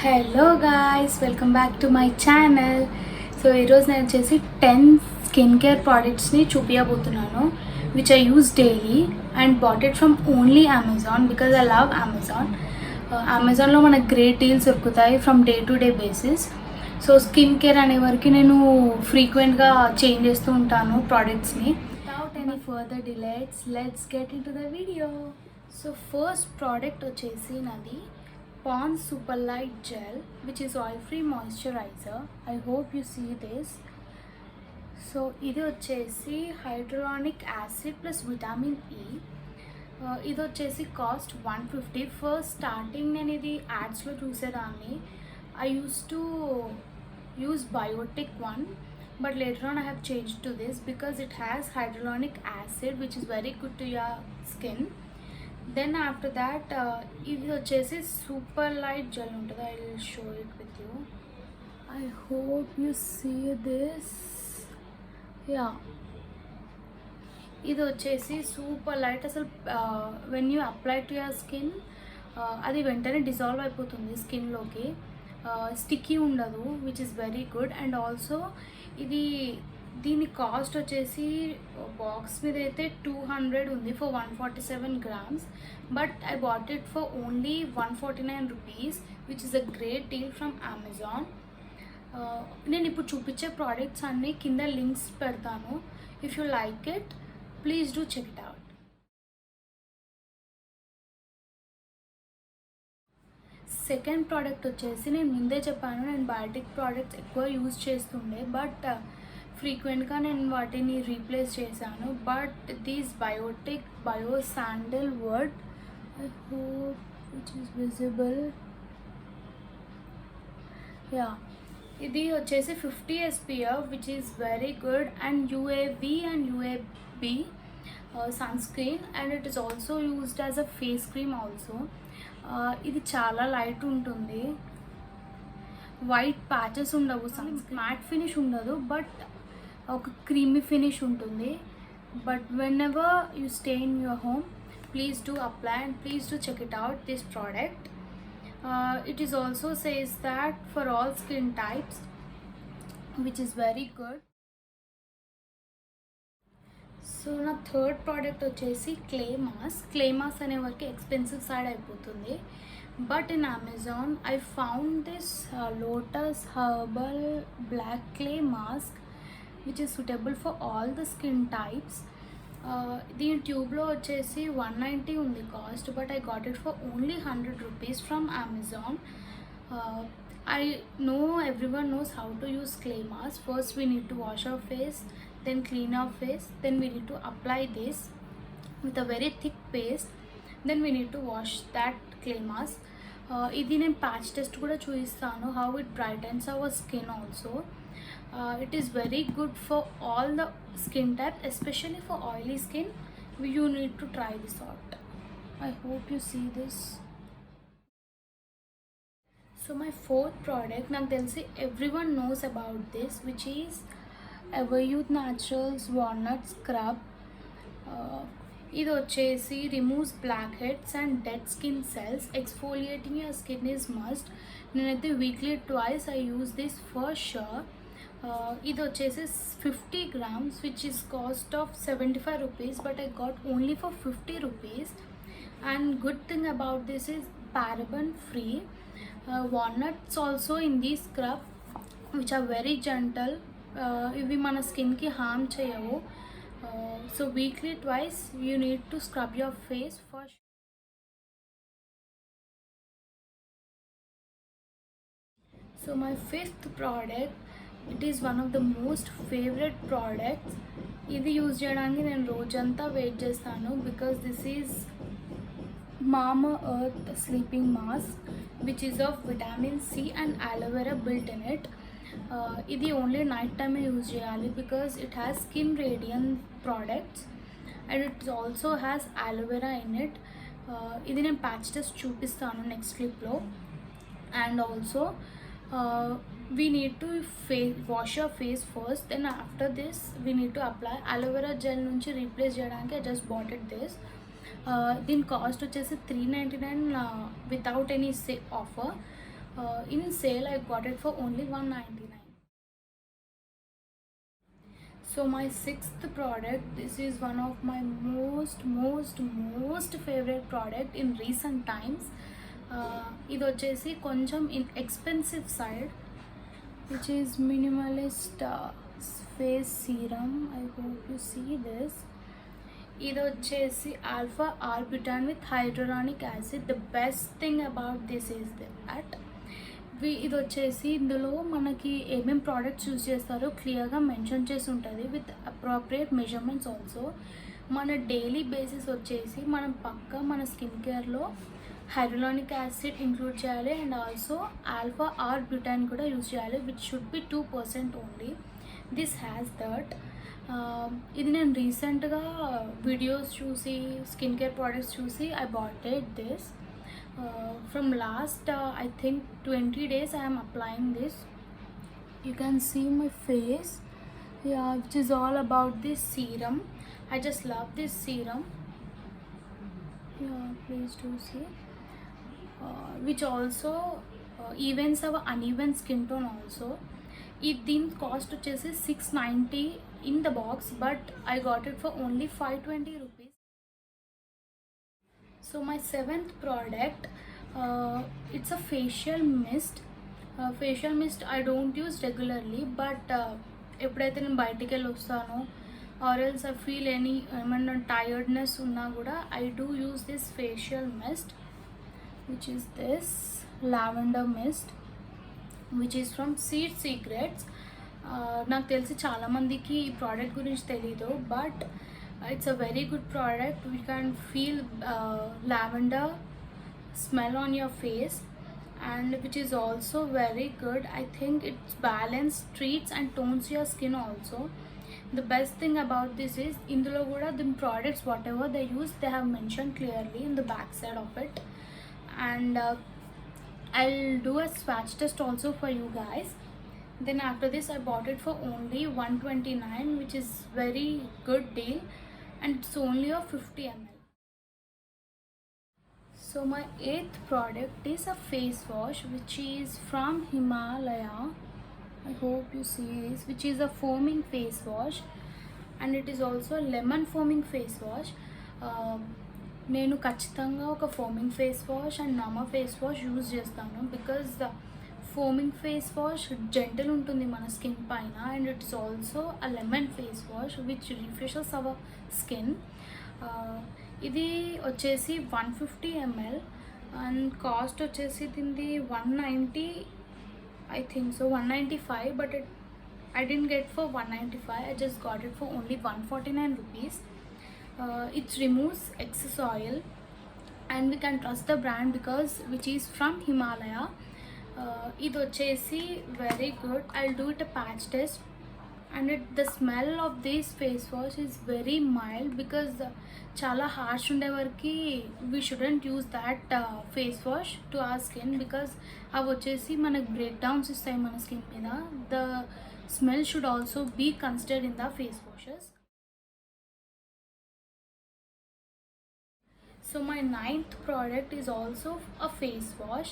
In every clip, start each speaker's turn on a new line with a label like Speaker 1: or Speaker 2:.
Speaker 1: Hello guys, welcome back to my channel. So ఈరోజు నేను వచ్చేసి 10 స్కిన్ కేర్ ప్రోడక్ట్స్ని చూపించబోతున్నాను which I use daily and bought it from only Amazon because I love Amazon. అమెజాన్లో మనకు great deals దొరుకుతాయి from day to day basis. So skin care అనే వరకు నేను ఫ్రీక్వెంట్గా చేంజ్ చేస్తూ ఉంటాను ప్రోడక్ట్స్ని. Without any further delays let's get into the video. So first product వచ్చేసి నాది Pond's Super Light Gel, which is oil free moisturizer. I hope you see this. So ఇది వచ్చేసి హైడ్రోలానిక్ యాసిడ్ ప్లస్ విటమిన్ ఈ. ఇది వచ్చేసి cost 150. First starting నేను ఇది యాడ్స్లో చూసేదాన్ని. I used to use Biotique one, but later on I have changed to this because it has hyaluronic acid which is very good to your skin. Then after that ఇది వచ్చేసి super light gel ఉంటుంది. I will show it with you. I hope you see this. Yeah, ఇది వచ్చేసి super light. అసలు when you apply to your skin అది వెంటనే dissolve అయిపోతుంది స్కిన్లోకి. స్టిక్కీ ఉండదు which is very good. And also దీని కాస్ట్ వచ్చేసి బాక్స్ మీద అయితే 200 ఉంది for 147 grams, but I bought it for only 149 rupees which is a great deal from Amazon. నేను ఇప్పుడు చూపించే ప్రోడక్ట్స్ అన్నీ కింద లింక్స్ పెడతాను. If you like it please do check it out. Second product వచ్చేసి నేను ముందే చెప్పాను, నేను బయోటిక్ ప్రోడక్ట్స్ ఎక్కువ యూజ్ చేస్తుండే, బట్ ఫ్రీక్వెంట్గా నేను వాటిని రీప్లేస్ చేశాను. But these Biotique bio sandalwood, I hope which is visible. Yeah, ఇది వచ్చేసి 50 SPF which is very good and UAV and UAB sunscreen and it is also used as a face cream also. ఇది చాలా light ఉంటుంది, white patches ఉండవు, matte finish ఉండదు, but ఒక creamy finish ఉంటుంది. But whenever you stay in your home please do apply and please do check it out this product. It is also says that for all skin types which is very good. So నా third product వచ్చేసి clay mask. Clay mask అనే వరకు expensive side అయిపోతుంది, but in Amazon I found this Lotus herbal black clay mask which is suitable for all the skin types. దీని ట్యూబ్లో వచ్చేసి 190 ఉంది cost, but I got it for only 100 rupees from Amazon. I know everyone knows how to use clay mask. First we need to wash our face, then clean our face, then we need to apply this with a very thick paste, then we need to wash that clay mask. ఇది నేను patch test కూడా చూపిస్తాను how it brightens our skin also. It is very good for all the skin types, especially for oily skin. You need to try this out. I hope you see this. So my fourth product, నాకు తెలిసి everyone knows about this, which is Everyuth Naturals Walnut Scrub. ఇది వచ్చేసి removes blackheads and dead skin cells. Exfoliating your skin is must. నేనైతే weekly twice I use this for sure. ఇది వచ్చేసి 50 grams which is cost of 75 rupees, but I got only for 50 rupees. And good thing about this is paraben free. Walnuts also in this scrub which are very gentle. ఇవి మన స్కిన్కి harm చేయవు. So weekly twice you need to scrub your face first. So my fifth product, it is one of the most favourite products. ఇది use చేయడానికి నేను రోజంతా wait చేస్తాను because this is Mamaearth sleeping mask which is of vitamin C and aloe vera built in it. ఇది only night టైమే use చేయాలి because it has skin radiance products and it also has aloe vera in it. ఇది నేను patch test చూపిస్తాను next క్లిప్లో. And also we need to wash your face first, then after this we need to apply aloe vera gel నుంచి replace చేయడానికి I just bought it this. దీని cost వచ్చేసి 399 without any offer. In sale I got it for only 199. So my sixth product, this is one of my most favorite product in recent times. ఇది వచ్చేసి కొంచెం in expensive side, which is minimalist face serum. I hope you see this. ఇది వచ్చేసి alpha arbutin with hyaluronic acid. The best thing about this is that ఇది వచ్చేసి ఇందులో మనకి ఏమేం ప్రోడక్ట్స్ యూజ్ చేస్తారో క్లియర్గా మెన్షన్ చేసి ఉంటుంది విత్ అప్రోప్రియేట్ మెజర్మెంట్స్ ఆల్సో. మన డైలీ బేసిస్ వచ్చేసి మనం పక్కా మన స్కిన్ కేర్లో హైడ్రోలానిక్ యాసిడ్ ఇంక్లూడ్ చేయాలి and also alpha are Bhutan కూడా యూజ్ చేయాలి, which should be 2% only. This has that. ఇది నేను రీసెంట్గా వీడియోస్ చూసి స్కిన్ కేర్ ప్రోడక్ట్స్ చూసి I bought it this. From last I think 20 days I am applying this. You can see my face, yeah, which is all about this serum. I just love this serum, yeah, please do see, which also evens our uneven skin tone also. దీని cost వచ్చేసి 690 in the box, but I got it for only 520 rupees. So my seventh product, it's a facial mist. Facial mist I don't use regularly, but ఎప్పుడైతే నేను బయటికి వెళ్ళి వస్తానో or else I feel ఏమన్నా tiredness ఉన్నా కూడా I do use this facial mist, which is this lavender mist, which is from Seed Secrets. నాకు తెలిసి చాలామందికి ఈ ప్రోడక్ట్ గురించి తెలీదు, but it's a very good product. We can feel lavender smell on your face, and which is also very good. I think it's balanced, treats and tones your skin also. The best thing about this is indulo kuda the products whatever they use, they have mentioned clearly in the back side of it. And I'll do a swatch test also for you guys. Then after this I bought it for only 129, which is very good deal, and it's only of 50 ml. So my eighth product is a face wash, which is from Himalaya. I hope you see this, which is a foaming face wash, and it is also a lemon foaming face wash. నేను ఖచ్చితంగా ఒక foaming face wash and normal face wash use చేస్తాను, because foaming face wash gentle ఉంటుంది మన స్కిన్ పైన, and it's also a lemon face wash which refreshes our skin. ఇది వచ్చేసి 150 ml అండ్ కాస్ట్ వచ్చేసి దీనిది 190, I think so 195, but I didn't get for 195, I just got it for only 149 rupees. It removes excess oil and we can trust the brand because which is from Himalaya. ఇది వచ్చేసి very good. I'll do it a patch test, and the smell of this face wash is very mild, because చాలా harsh ఉండే వరకు we shouldn't use that face wash to our skin, because అవి వచ్చేసి మనకు break downs ఇస్తాయి మన skin మీద. The smell should also be considered in the face washes. So my ninth product is also a face wash.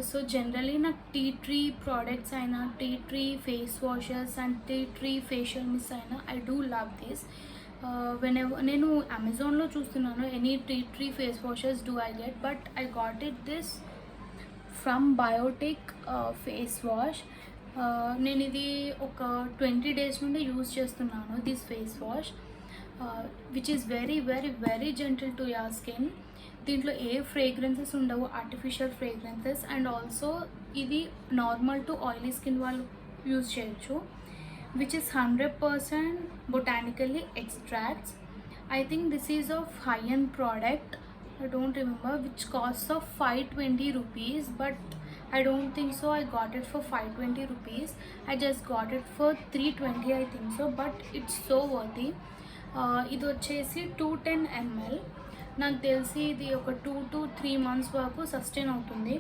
Speaker 1: So generally నాకు tea tree products అయినా, tea tree face washes and tea tree facial mist అయినా I do love this. నేను అమెజాన్లో చూస్తున్నాను any tea tree face washes do I get, but I got it this from Biotique face wash. నేను ఇది ఒక 20 days నుండి use చేస్తున్నాను this face wash, which is very very very gentle to your skin. దీంట్లో ఏ ఫ్రేగ్రెన్సెస్ ఉండవు, artificial fragrances, and also ఇది normal to oily skin వాళ్ళు యూజ్ చేయొచ్చు, which is 100% botanically extracts. I think this is of high-end product, I don't remember, which costs of 520 rupees, but I don't think so I got it for 520 rupees. I just got it for 320 I think so, but it's so worthy. ఇది వచ్చేసి 210 ml. నాకు తెలిసి ఇది ఒక 2 to 3 months వరకు sustain అవుతుంది.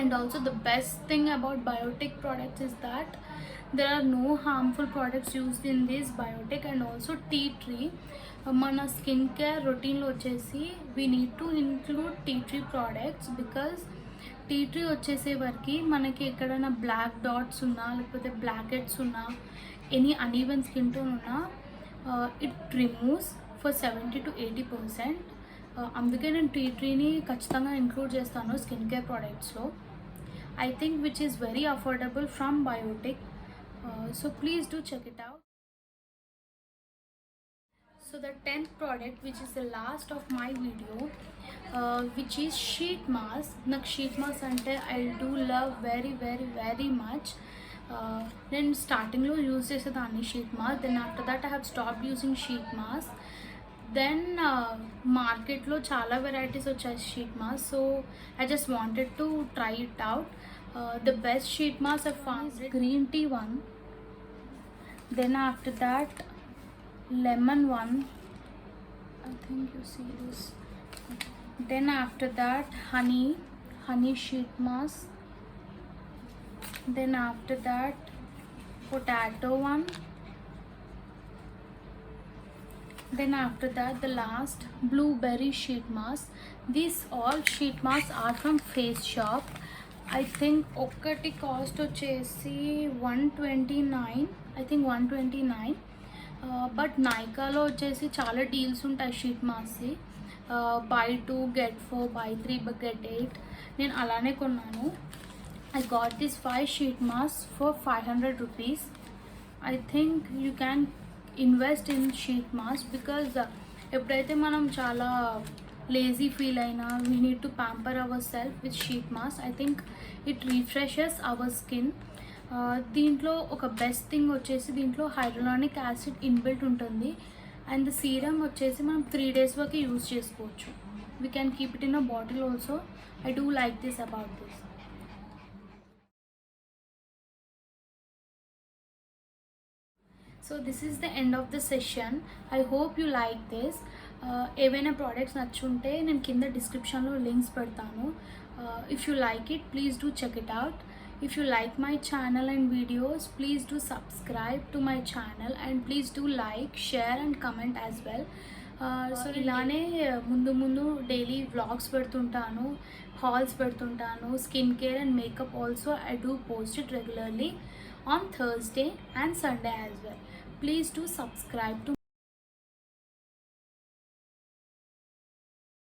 Speaker 1: And also the best thing about biotic products is that there are no harmful products used in this biotic, and also tea tree. మన skin care రొటీన్లో వచ్చేసి we need to include tea tree products, because tea tree వచ్చేసే వరకు మనకి ఎక్కడైనా black dots ఉన్నా లేకపోతే blackheads ఉన్నా ఎనీ అన్ఈవెన్ స్కిన్ టోన్ ఉన్నా ఇట్ రిమూవ్స్ ఫర్ 70-80%. అందుకే నేను టీ ట్రీని ఖచ్చితంగా ఇంక్లూడ్ చేస్తాను స్కిన్ కేర్ ప్రోడక్ట్స్లో. I think which is very affordable from Biotic. So please do check it out. So the 10th product, which is the last of my video, which is sheet mask. Nak sheet mask ante I do love very much. Then starting lo use chesedani sheet mask. Then after that I have stopped using sheet mask. Then మార్కెట్లో చాలా varieties వచ్చాయి sheet mask. So I just wanted to try it out. The best sheet mask I found green tea one, then after that lemon one, I think you see this, then after that honey sheet mask, then after that potato one, then after that the last blueberry sheet mask. These all sheet masks are from Face Shop. I think ఒకటి cost వచ్చేసి 129, I think 129. But నైకాలో వచ్చేసి చాలా deals ఉంటాయి sheet మాస్క్కి. buy 2 get 4, buy 3 get 8. నేను అలానే కొన్నాను. I got this 5 sheet masks for 500 rupees. I think you can invest in sheet mask because ఎప్పుడైతే మనం చాలా లేజీ ఫీల్ అయినా we need to pamper our self with sheet mask. I think it refreshes our skin. దీంట్లో ఒక best thing వచ్చేసి దీంట్లో హైడ్రోలానిక్ acid inbuilt ఉంటుంది. And serum వచ్చేసి మనం 3 days వరకు యూజ్ చేసుకోవచ్చు. We can keep it in a bottle also. I do like this about this. So this is the end of the session. I hope you like this. ఏవైనా products నచ్చుంటే నేను కింద డిస్క్రిప్షన్లో links పెడతాను. If you like it please do check it out. If you like my channel and videos please do subscribe to my channel and please do like, share and comment as well. So ఇలానే ముందు daily vlogs పెడుతుంటాను, hauls పెడుతుంటాను, skin care and makeup also I do post it regularly on Thursday and Sunday as well. Please do subscribe to